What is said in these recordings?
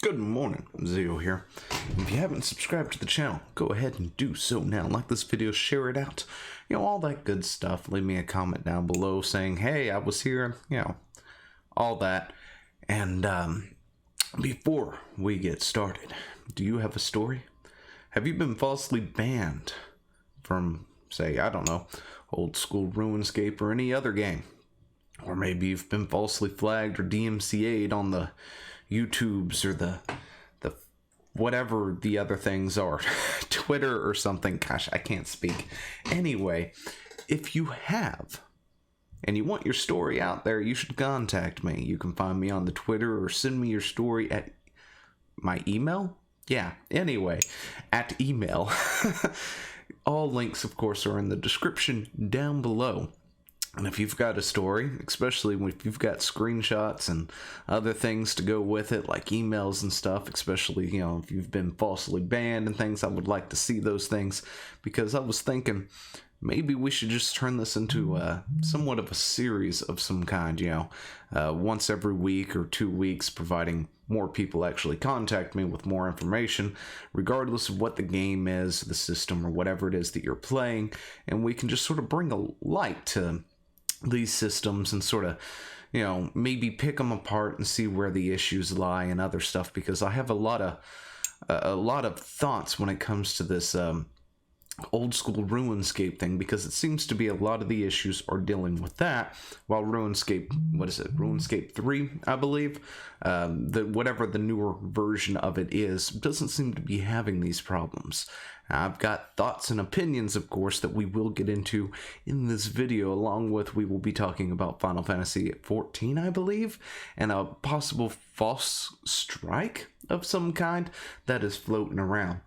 Good morning, Zio here. If you haven't subscribed to the channel, go ahead and do so now. Like this video, share it out, all that good stuff. Leave me a comment down below saying, hey, I was here, all that. And before we get started, do you have a story? Have you been falsely banned from, say, I don't know, old school RuneScape or any other game? Or maybe you've been falsely flagged or DMCA'd on the YouTubes or the whatever the other things are, Twitter or something. Gosh, I can't speak. Anyway, if you have and you want your story out there, you should contact me. You can find me on the Twitter or send me your story at my email. Yeah, anyway, at email. All links, of course, are in the description down below. And if you've got a story, especially if you've got screenshots and other things to go with it, like emails and stuff, especially, if you've been falsely banned and things, I would like to see those things, because I was thinking maybe we should just turn this into somewhat of a series of some kind, once every week or 2 weeks, providing more people actually contact me with more information, regardless of what the game is, the system, or whatever it is that you're playing, and we can just sort of bring a light to these systems and sort of, maybe pick them apart and see where the issues lie and other stuff, because I have a lot of thoughts when it comes to this old school RuneScape thing, because it seems to be a lot of the issues are dealing with that, while RuneScape 3, I believe, whatever the newer version of it is, doesn't seem to be having these problems. I've got thoughts and opinions, of course, that we will get into in this video, along with we will be talking about Final Fantasy 14, I believe, and a possible false strike of some kind that is floating around.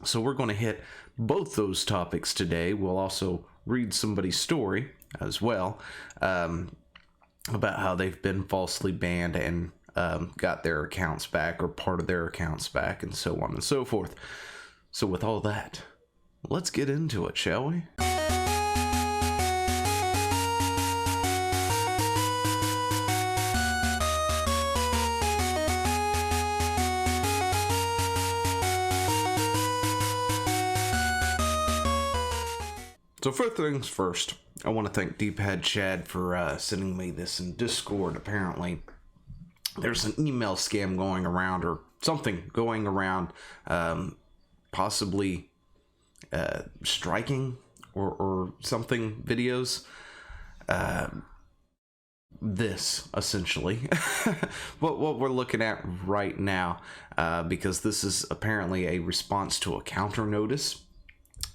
So we're going to hit both those topics today. We'll also read somebody's story as well, about how they've been falsely banned and got their accounts back, or part of their accounts back, and so on and so forth. So with all that, let's get into it, shall we? So first things first, I want to thank Deephead Chad for sending me this in Discord. Apparently, there's an email scam going around, or something going around, possibly striking or something videos. This essentially what we're looking at right now, because this is apparently a response to a counter notice,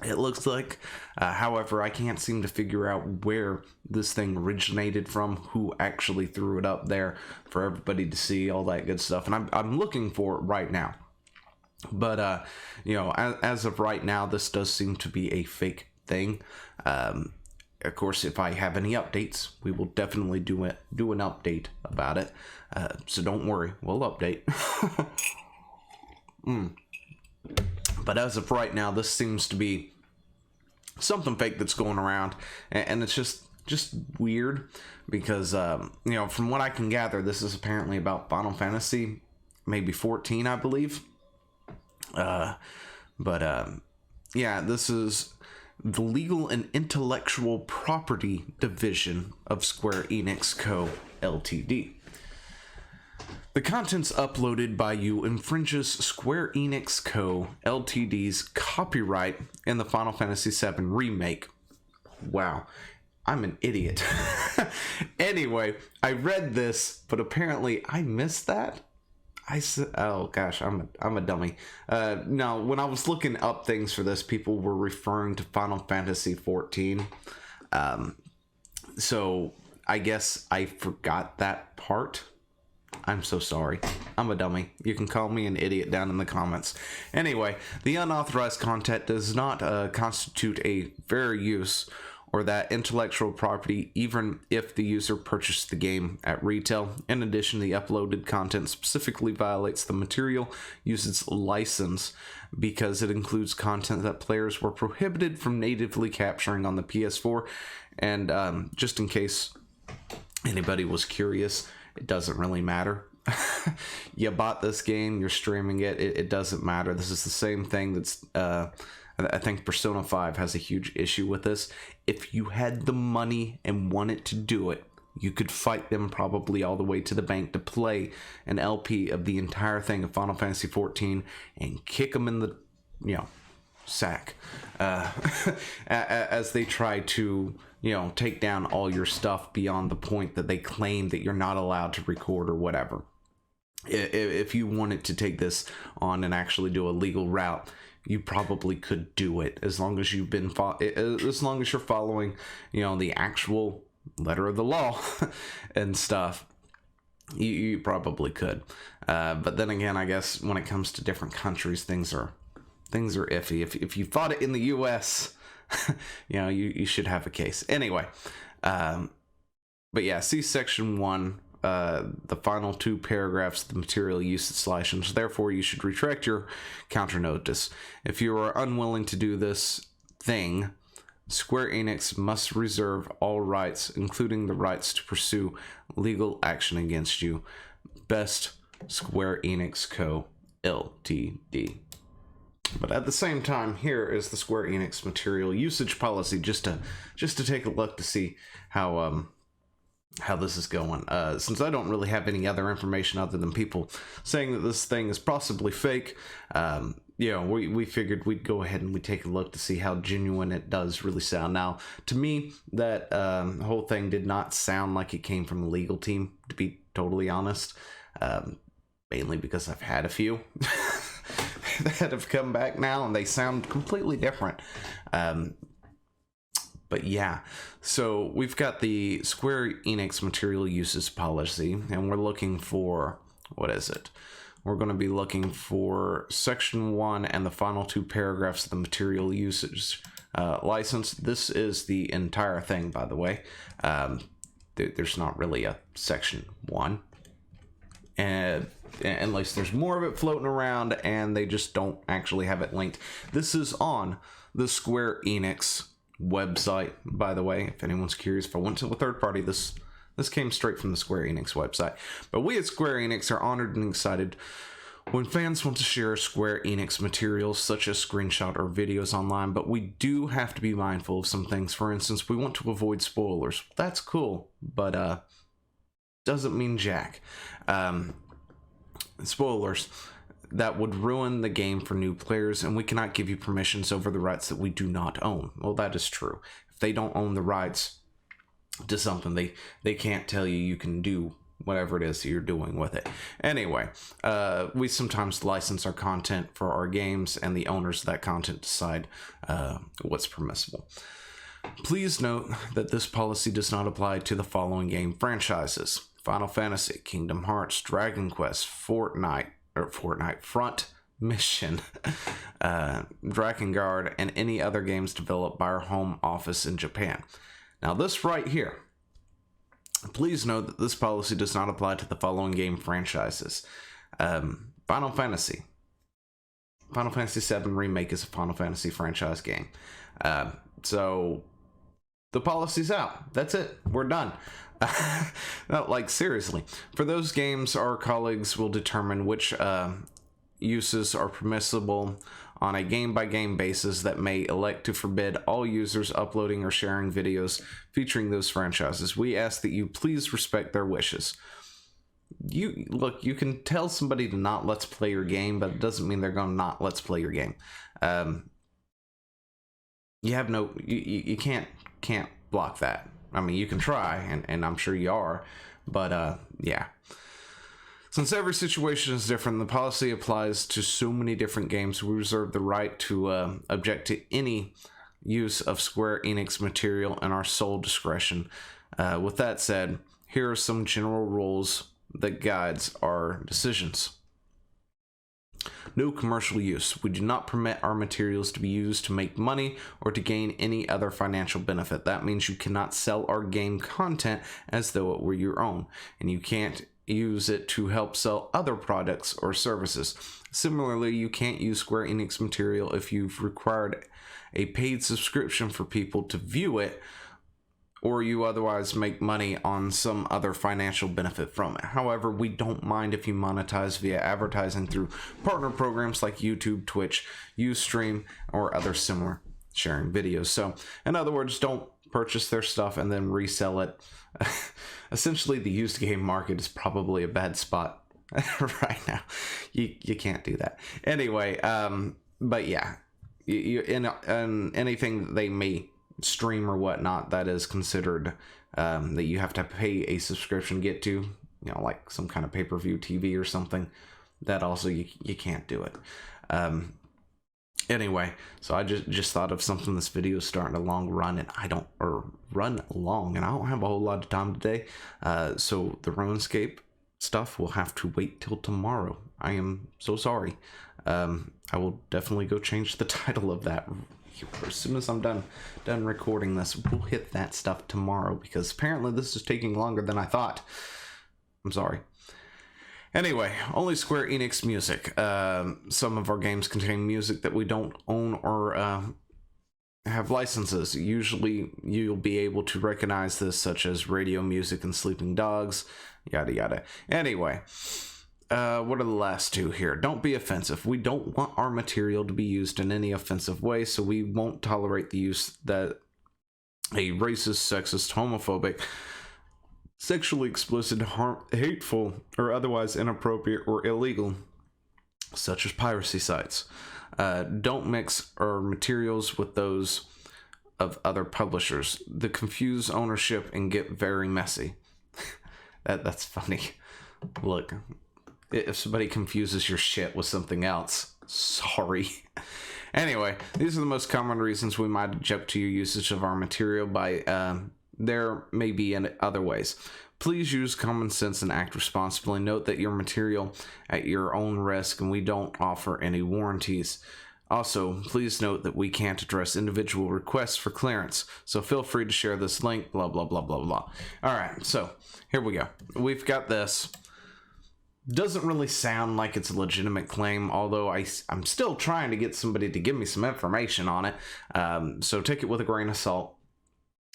it looks like. However, I can't seem to figure out where this thing originated from, who actually threw it up there for everybody to see, all that good stuff, and I'm looking for it right now. But as of right now, this does seem to be a fake thing. Of course, if I have any updates, we will definitely do an update about it. So don't worry, we'll update. But as of right now, this seems to be something fake that's going around, and it's just weird, because from what I can gather, this is apparently about Final Fantasy, maybe 14, I believe. Yeah, this is the Legal and Intellectual Property Division of Square Enix Co., Ltd. The contents uploaded by you infringes Square Enix Co., Ltd's copyright in the Final Fantasy VII Remake. Wow, I'm an idiot. Anyway, I read this, but apparently I missed that. I said, oh gosh, I'm a dummy. No, when I was looking up things for this, people were referring to Final Fantasy 14. So I guess I forgot that part. I'm so sorry. I'm a dummy. You can call me an idiot down in the comments. Anyway, the unauthorized content does not constitute a fair use or that intellectual property, even if the user purchased the game at retail. In addition, the uploaded content specifically violates the material user's license, because it includes content that players were prohibited from natively capturing on the PS4. And just in case anybody was curious, it doesn't really matter. you bought this game, you're streaming it, it doesn't matter. This is the same thing that's I think Persona 5 has a huge issue with this. If you had the money and wanted to do it, you could fight them probably all the way to the bank to play an LP of the entire thing of Final Fantasy 14 and kick them in the, sack as they try to, take down all your stuff beyond the point that they claim that you're not allowed to record or whatever. If you wanted to take this on and actually do a legal route, you probably could do it as long as you've been as long as you're following, the actual letter of the law and stuff. You probably could, but then again, I guess when it comes to different countries, things are iffy. If you fought it in the U.S., you should have a case anyway. But yeah, see section 1. The final 2 paragraphs, the material usage license. Therefore, you should retract your counter notice. If you are unwilling to do this thing, Square Enix must reserve all rights, including the rights to pursue legal action against you. Best, Square Enix Co. Ltd. But at the same time, here is the Square Enix material usage policy, just to take a look to see how this is going. Since I don't really have any other information other than people saying that this thing is possibly fake, we figured we'd go ahead and we'd take a look to see how genuine it does really sound. Now, to me, that whole thing did not sound like it came from the legal team, to be totally honest. Mainly because I've had a few that have come back now and they sound completely different. But yeah, so we've got the Square Enix material uses policy, and we're looking for, what is it? We're going to be looking for section 1 and the final 2 paragraphs of the material usage license. This is the entire thing, by the way. There's not really a section 1. And unless there's more of it floating around and they just don't actually have it linked. This is on the Square Enix website, by the way, if anyone's curious. If I went to a third party, this came straight from the Square Enix website. But we at Square Enix are honored and excited when fans want to share Square Enix materials such as screenshot or videos online, but we do have to be mindful of some things. For instance, we want to avoid spoilers. That's cool, but doesn't mean jack. Spoilers that would ruin the game for new players, and we cannot give you permissions over the rights that we do not own. Well, that is true. If they don't own the rights to something, they can't tell you can do whatever it is that you're doing with it. Anyway, we sometimes license our content for our games, and the owners of that content decide what's permissible. Please note that this policy does not apply to the following game franchises: Final Fantasy, Kingdom Hearts, Dragon Quest, Fortnite Front Mission, Drakengard, and any other games developed by our home office in Japan. Now, this right here, please note that this policy does not apply to the following game franchises. Final Fantasy VII Remake is a Final Fantasy franchise game. So the policy's out. That's it. We're done. Not like, seriously. For those games, our colleagues will determine which uses are permissible on a game-by-game basis that may elect to forbid all users uploading or sharing videos featuring those franchises. We ask that you please respect their wishes. You can tell somebody to not let's play your game, but it doesn't mean they're going to not let's play your game. You can't block that. I mean, you can try, and I'm sure you are, but yeah. Since every situation is different, the policy applies to so many different games. We reserve the right to object to any use of Square Enix material in our sole discretion. With that said, here are some general rules that guides our decisions. No commercial use. We do not permit our materials to be used to make money or to gain any other financial benefit. That means you cannot sell our game content as though it were your own, and you can't use it to help sell other products or services. Similarly, you can't use Square Enix material if you've required a paid subscription for people to view it, or you otherwise make money on some other financial benefit from it. However, we don't mind if you monetize via advertising through partner programs like YouTube, Twitch, Ustream, or other similar sharing videos. So, in other words, don't purchase their stuff and then resell it. Essentially, the used game market is probably a bad spot right now. You can't do that. Anyway, but yeah, in anything that they may stream or whatnot that is considered that you have to pay a subscription to get to, you know, like some kind of pay-per-view TV or something, that also you can't do it. Anyway, so I just thought of something. This video is starting a long run, and I don't have a whole lot of time today, so the RuneScape stuff will have to wait till tomorrow. I am so sorry. I will definitely go change the title of that as soon as I'm done recording this. We'll hit that stuff tomorrow, because apparently this is taking longer than I thought. I'm sorry. Anyway, only Square Enix music. Some of our games contain music that we don't own or have licenses. Usually you'll be able to recognize this, such as radio music and Sleeping Dogs, yada yada. Anyway, what are the last two here? Don't be offensive. We don't want our material to be used in any offensive way, so we won't tolerate the use that a racist, sexist, homophobic, sexually explicit, hateful, or otherwise inappropriate or illegal, such as piracy sites. Don't mix our materials with those of other publishers. They confuse ownership and get very messy. That's funny. Look, if somebody confuses your shit with something else, sorry. Anyway, these are the most common reasons we might object to your usage of our material. There may be in other ways. Please use common sense and act responsibly. Note that your material at your own risk, and we don't offer any warranties. Also, please note that we can't address individual requests for clearance, so feel free to share this link, blah, blah, blah, blah, blah. All right, so here we go. We've got this. Doesn't really sound like it's a legitimate claim, although I'm still trying to get somebody to give me some information on it. So take it with a grain of salt.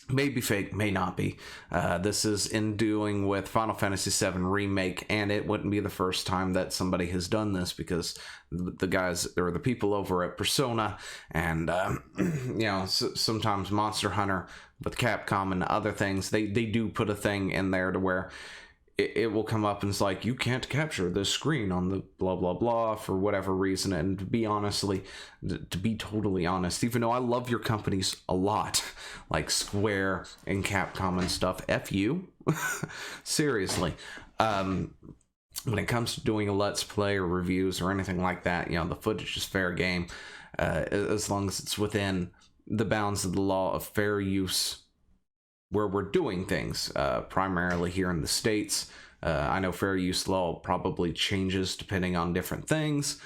May be fake, may not be. This is in doing with Final Fantasy VII Remake, and it wouldn't be the first time that somebody has done this, because the guys, or the people over at Persona, and you know, sometimes Monster Hunter with Capcom and other things, they do put a thing in there to where it will come up and it's like, you can't capture this screen on the blah blah blah for whatever reason. And to be totally honest, even though I love your companies a lot, like Square and Capcom and stuff, F you. Seriously. When it comes to doing a Let's Play or reviews or anything like that, you know, the footage is fair game, as long as it's within the bounds of the law of fair use where we're doing things, primarily here in the States. I know fair use law probably changes depending on different things,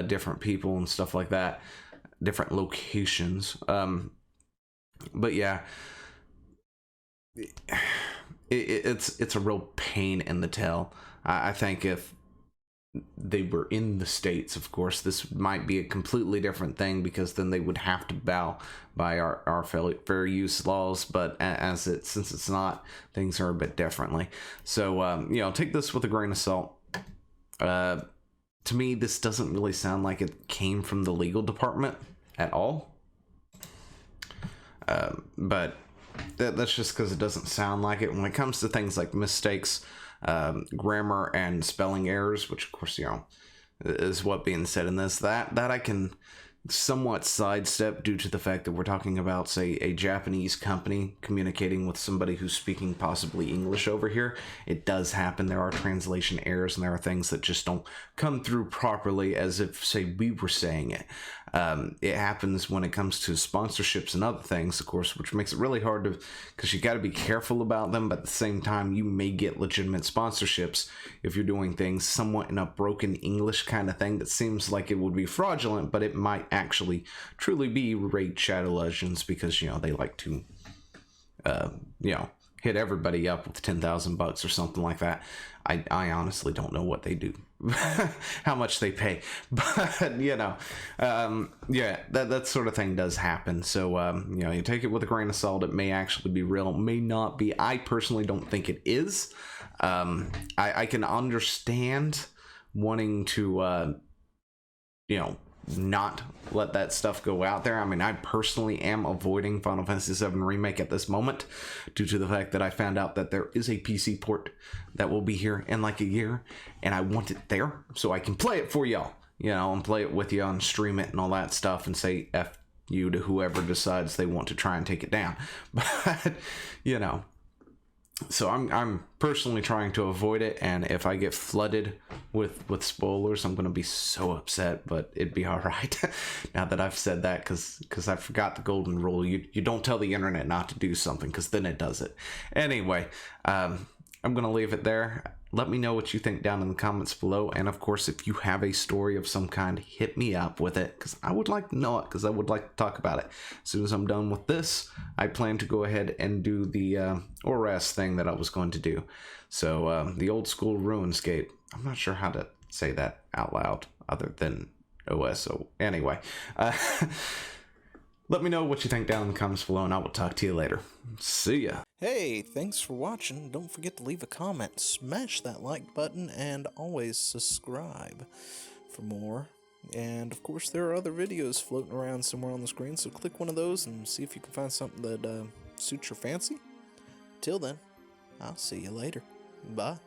different people and stuff like that, different locations. But yeah, it's a real pain in the tail. I think if they were in the States, of course, this might be a completely different thing, because then they would have to bow by our fair use laws. But since it's not, things are a bit differently. So you know, take this with a grain of salt. To me, this doesn't really sound like it came from the legal department at all. But that's just because it doesn't sound like it. When it comes to things like mistakes, grammar and spelling errors, which of course, you know, is what being said in this, that I can somewhat sidestep due to the fact that we're talking about, say, a Japanese company communicating with somebody who's speaking possibly English over here. It does happen. There are translation errors, and there are things that just don't come through properly as if, say, we were saying it. It happens when it comes to sponsorships and other things, of course, which makes it really hard to, because you got to be careful about them, but at the same time, you may get legitimate sponsorships if you're doing things somewhat in a broken English kind of thing that seems like it would be fraudulent, but it might actually truly be Raid Shadow Legends, because, you know, they like to, you know, hit everybody up with 10,000 bucks or something like that. I honestly don't know what they do, how much they pay, but yeah, that sort of thing does happen. So you take it with a grain of salt. It may actually be real, may not be. I personally don't think it is. I can understand wanting to not let that stuff go out there. I mean, I personally am avoiding Final Fantasy VII Remake at this moment due to the fact that I found out that there is a PC port that will be here in like a year, and I want it there so I can play it for y'all, and play it with you and stream it and all that stuff and say F you to whoever decides they want to try and take it down. But, so I'm personally trying to avoid it, and if I get flooded with spoilers, I'm gonna be so upset, but it'd be all right. Now that I've said that, because I forgot the golden rule. You don't tell the internet not to do something, because then it does it. Anyway, I'm gonna leave it there. Let me know what you think down in the comments below, and of course, if you have a story of some kind, hit me up with it, because I would like to know it, because I would like to talk about it. As soon as I'm done with this, I plan to go ahead and do the ORAS thing that I was going to do. So, the old school RuneScape. I'm not sure how to say that out loud, other than OSO. Anyway, let me know what you think down in the comments below, and I will talk to you later. See ya. Hey, thanks for watching. Don't forget to leave a comment, smash that like button, and always subscribe for more. And of course, there are other videos floating around somewhere on the screen, so click one of those and see if you can find something that suits your fancy. Till then, I'll see you later. Bye.